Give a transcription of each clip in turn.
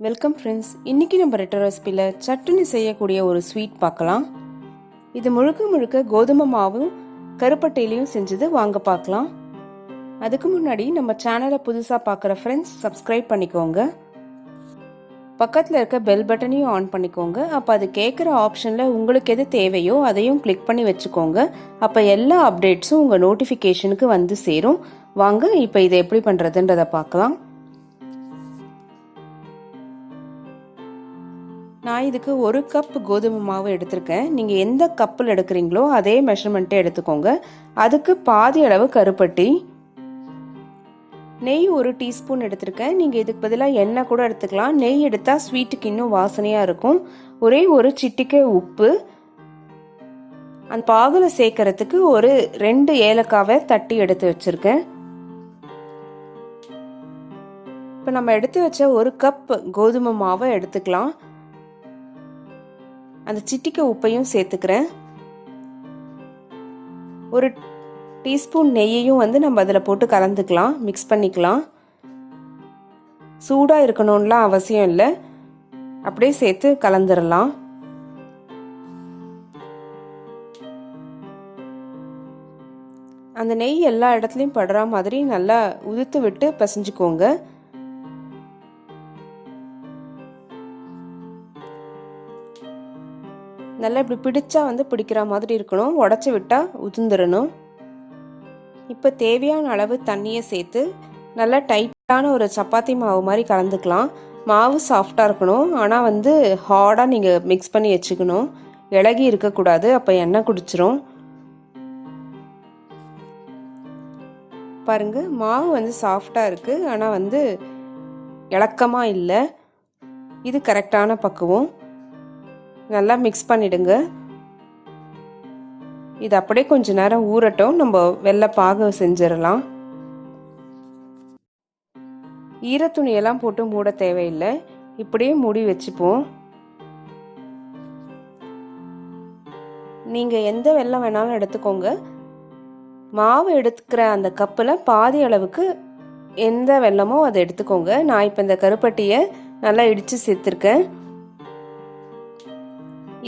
Welcome friends. இன்றைக்கி நம்ம ரெட்டர் ரெசிபியில் சட்டுனி செய்யக்கூடிய ஒரு ஸ்வீட் பார்க்கலாம். இது முழுக்க முழுக்க கோதுமை மாவும் கருப்பட்டையிலையும் செஞ்சது. வாங்க பார்க்கலாம். அதுக்கு முன்னாடி நம்ம சேனலை புதுசாக பார்க்குற ஃப்ரெண்ட்ஸ் சப்ஸ்கிரைப் பண்ணிக்கோங்க. பக்கத்தில் இருக்க பெல் பட்டனையும் ஆன் பண்ணிக்கோங்க. அப்போ அது கேட்குற ஆப்ஷனில் உங்களுக்கு எது தேவையோ அதையும் கிளிக் பண்ணி வச்சுக்கோங்க. அப்போ எல்லா அப்டேட்ஸும் உங்கள் நோட்டிஃபிகேஷனுக்கு வந்து சேரும். வாங்க இப்போ இதை எப்படி பண்ணுறதுன்றதை பார்க்கலாம். நான் இதுக்கு 1 கப் கோதுமை மாவு எடுத்திருக்கேன். நீங்கள் எந்த கப்பில் எடுக்கிறீங்களோ அதே மெஷர்மெண்ட்டே எடுத்துக்கோங்க. அதுக்கு பாதி அளவு கருப்பட்டி, நெய் 1 டீஸ்பூன் எடுத்திருக்கேன். நீங்கள் இதுக்கு பதிலாக எண்ணெய் கூட எடுத்துக்கலாம். நெய் எடுத்தால் ஸ்வீட்டுக்கு இன்னும் வாசனையாக இருக்கும். ஒரே ஒரு சிட்டிகை உப்பு, அந்த பாகில் சேர்க்கறதுக்கு ஒரு 2 ஏலக்காவை தட்டி எடுத்து வச்சுருக்கேன். இப்போ நம்ம எடுத்து வச்ச 1 கப் கோதுமை மாவை எடுத்துக்கலாம். அந்த சிட்டிகை உப்பையும் சேர்த்துக்கிறேன். ஒரு டீஸ்பூன் நெய்யையும் நம்ம அதில் போட்டு கலந்துக்கலாம், மிக்ஸ் பண்ணிக்கலாம். சூடாக இருக்கணும்லாம் அவசியம் இல்லை, அப்படியே சேர்த்து கலந்துடலாம். அந்த நெய் எல்லா இடத்துலையும் படுற மாதிரி நல்லா உதுத்து விட்டு பிசைஞ்சுக்கோங்க. நல்லா இப்படி பிடிச்சா பிடிக்கிற மாதிரி இருக்கணும். உடச்சி விட்டால் உதிர்ந்துடணும். இப்போ தேவையான அளவு தண்ணியை சேர்த்து நல்லா டைட்டான ஒரு சப்பாத்தி மாவு மாதிரி கலந்துக்கலாம். மாவு சாஃப்டாக இருக்கணும், ஆனால் ஹார்டாக நீங்கள் மிக்ஸ் பண்ணி வச்சுக்கணும். இலகி இருக்கக்கூடாது, அப்போ எண்ணெய் குடிச்சிரும். பாருங்க, மாவு சாஃப்டாக இருக்குது, ஆனால் இளக்கமாக இல்லை. இது கரெக்டான பக்குவம். நல்லா மிக்ஸ் பண்ணிடுங்க. இது அப்படியே கொஞ்ச நேரம் ஊறட்டும். நம்ம வெள்ளை பாகு செஞ்சிடலாம். ஈரத்துணியெல்லாம் போட்டு மூட தேவையில்லை, இப்படியே மூடி வச்சுப்போம். நீங்கள் எந்த வெல்லம் வேணாலும் எடுத்துக்கோங்க. மாவு எடுத்துக்கிற அந்த கப்பில் பாதி அளவுக்கு எந்த வெல்லமோ அதை எடுத்துக்கோங்க. நான் இப்போ இந்த கருப்பட்டியை நல்லா இடித்து சேர்த்துருக்கேன்.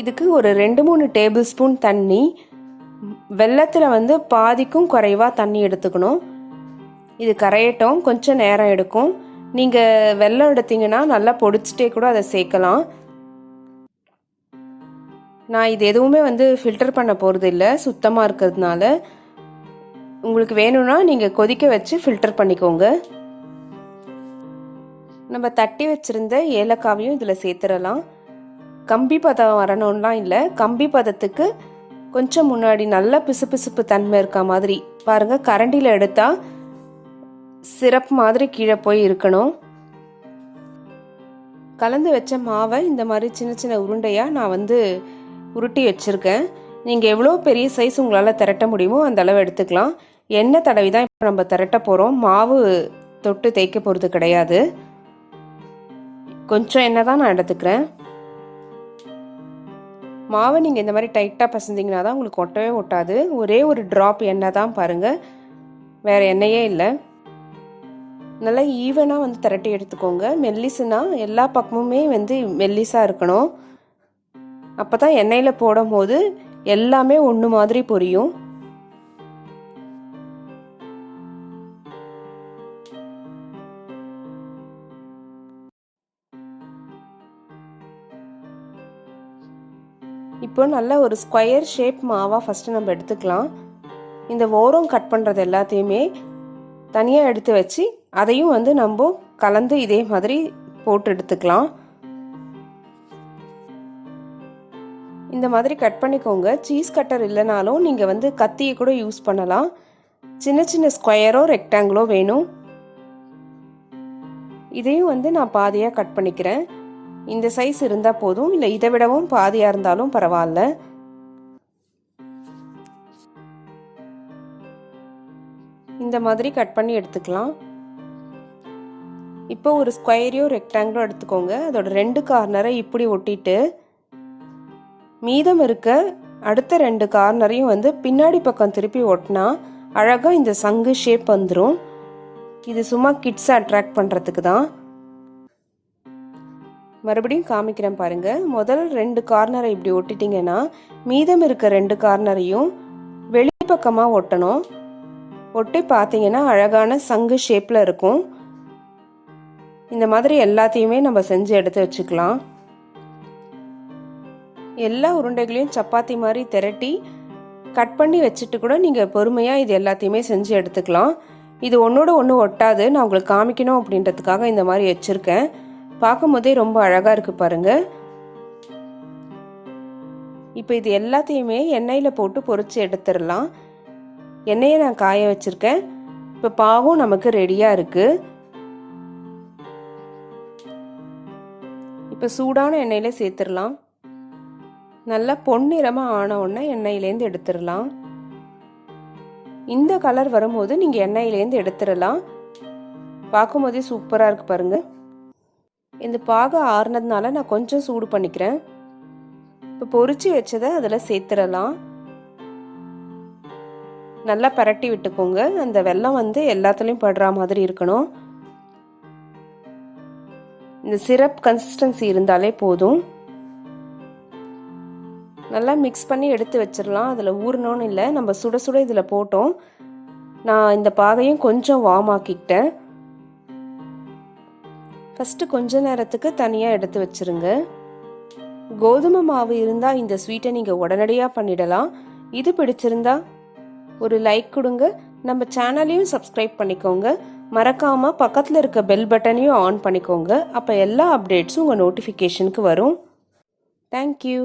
இதுக்கு ஒரு 2-3 டேபிள் ஸ்பூன் தண்ணி, வெல்லத்தில் பாதிக்கும் குறைவாக தண்ணி எடுத்துக்கணும். இது கரையட்டும், கொஞ்சம் நேரம் எடுக்கும். நீங்கள் வெல்லம் எடுத்தீங்கன்னா நல்லா பொடிச்சிட்டே கூட அதை சேர்க்கலாம். நான் இது எதுவுமே ஃபில்டர் பண்ண போகிறது இல்லை, சுத்தமாக இருக்கிறதுனால. உங்களுக்கு வேணும்னா நீங்கள் கொதிக்க வச்சு ஃபில்டர் பண்ணிக்கோங்க. நம்ம தட்டி வச்சுருந்த ஏலக்காவையும் இதில் சேர்த்துடலாம். கம்பி பதம் வரணும்லாம் இல்லை, கம்பி பதத்துக்கு கொஞ்சம் முன்னாடி நல்லா பிசுபிசுப்பு தன்மை இருக்க மாதிரி பாருங்க. கரண்டியில் எடுத்தால் சிரப் மாதிரி கீழே போய் இருக்கணும். கலந்து வச்ச மாவை இந்த மாதிரி சின்ன சின்ன உருண்டையாக நான் உருட்டி வச்சுருக்கேன். நீங்கள் எவ்வளோ பெரிய சைஸ் உங்களால் திரட்ட முடியுமோ அந்த அளவு எடுத்துக்கலாம். எண்ணெய் தடவி தான் இப்போ நம்ம திரட்ட போகிறோம். மாவு தொட்டு தேய்க்க போகிறது கிடையாது. கொஞ்சம் எண்ணெய் தான் நான் எடுத்துக்கிறேன். மாவை நீங்கள் இந்த மாதிரி டைட்டாக பசைஞ்சிங்கன்னா தான் உங்களுக்கு ஒட்டவே ஒட்டாது. ஒரே ஒரு ட்ராப் எண்ணெய் தான் பாருங்கள், வேறு எண்ணெயே இல்லை. நல்லா ஈவனாக திரட்டி எடுத்துக்கோங்க. மெல்லிசுனா எல்லா பக்கமுமே மெல்லிஸாக இருக்கணும். அப்போ தான் எண்ணெயில் போடும் போது எல்லாமே ஒன்று மாதிரி பொரியும். இப்போ நல்ல ஒரு ஸ்கொயர் ஷேப் மாவாக ஃபஸ்ட்டு நம்ம எடுத்துக்கலாம். இந்த ஓரம் கட் பண்ணுறது எல்லாத்தையுமே தனியாக எடுத்து வச்சு அதையும் நம்ம கலந்து இதே மாதிரி போட்டு எடுத்துக்கலாம். இந்த மாதிரி கட் பண்ணிக்கோங்க. சீஸ் கட்டர் இல்லைனாலும் நீங்கள் கத்தியை கூட யூஸ் பண்ணலாம். சின்ன சின்ன ஸ்கொயரோ ரெக்டாங்கிளோ வேணும். இதையும் நான் பாதியாக கட் பண்ணிக்கிறேன். இந்த சைஸ் இருந்தால் போதும், இல்லை இதை விடவும் பாதியாக இருந்தாலும் பரவாயில்ல. இந்த மாதிரி கட் பண்ணி எடுத்துக்கலாம். இப்போ ஒரு ஸ்கொயரையோ ரெக்டாங்கிளோ எடுத்துக்கோங்க. அதோட 2 கார்னரை இப்படி ஒட்டிட்டு மீதம் இருக்க அடுத்த 2 கார்னரையும் பின்னாடி பக்கம் திருப்பி ஒட்டினா அழகாக இந்த சங்கு ஷேப் வந்துடும். இது சும்மா கிட்ஸை அட்ராக்ட் பண்ணுறதுக்கு தான். மறுபடியும் காமிக்கிறேன் பாருங்கள். முதல் 2 கார்னரை இப்படி ஒட்டிட்டிங்கன்னா மீதம் இருக்க 2 கார்னரையும் வெளிப்பக்கமாக ஒட்டணும். ஒட்டி பார்த்தீங்கன்னா அழகான சங்கு ஷேப்பில் இருக்கும். இந்த மாதிரி எல்லாத்தையுமே நம்ம செஞ்சு எடுத்து வச்சுக்கலாம். எல்லா உருண்டைகளையும் சப்பாத்தி மாதிரி திரட்டி கட் பண்ணி வச்சுட்டு கூட நீங்கள் பொறுமையாக இது எல்லாத்தையுமே செஞ்சு எடுத்துக்கலாம். இது ஒன்றோட ஒன்று ஒட்டாது. நான் உங்களுக்கு காமிக்கணும் அப்படின்றதுக்காக இந்த மாதிரி வச்சுருக்கேன். பார்க்கும் போதே ரொம்ப அழகாக இருக்குது பாருங்கள். இப்போ இது எல்லாத்தையுமே எண்ணெயில் போட்டு பொரிச்சு எடுத்துடலாம். எண்ணெயை நான் காய வச்சுருக்கேன். இப்போ பாவும் நமக்கு ரெடியாக இருக்குது. இப்போ சூடான எண்ணெயில் சேர்த்துடலாம். நல்லா பொன்னிறமாக ஆன உடனே எண்ணெயிலேருந்து எடுத்துடலாம். இந்த கலர் வரும்போது நீங்கள் எண்ணெயிலேருந்து எடுத்துடலாம். பார்க்கும்போதே சூப்பராக இருக்குது பாருங்கள். இந்த பாகு ஆறுனதுனால நான் கொஞ்சம் சூடு பண்ணிக்கிறேன். இப்போ பொரிச்சு வச்சதை அதில் சேர்த்துடலாம். நல்லா பரட்டி விட்டுக்கோங்க. அந்த வெல்லம் எல்லாத்துலேயும் படுற மாதிரி இருக்கணும். இந்த சிரப் கன்சிஸ்டன்சி இருந்தாலே போதும். நல்லா மிக்ஸ் பண்ணி எடுத்து வச்சிடலாம். அதில் ஊறணும்னு இல்லை, நம்ம சுட சுட இதில் போட்டோம். நான் இந்த பாகையும் கொஞ்சம் வார்ம் ஆக்கிக்கிட்டேன். ஃபஸ்ட்டு கொஞ்ச நேரத்துக்கு தனியாக எடுத்து வச்சுருங்க. கோதுமை மாவு இருந்தால் இந்த ஸ்வீட்டை நீங்கள் உடனடியாக பண்ணிடலாம். இது பிடிச்சிருந்தா ஒரு லைக் கொடுங்க. நம்ம சேனலையும் சப்ஸ்கிரைப் பண்ணிக்கோங்க. மறக்காமல் பக்கத்தில் இருக்க பெல் பட்டனையும் ஆன் பண்ணிக்கோங்க. அப்போ எல்லா அப்டேட்ஸும் உங்கள் நோட்டிஃபிகேஷனுக்கு வரும். தேங்க்யூ.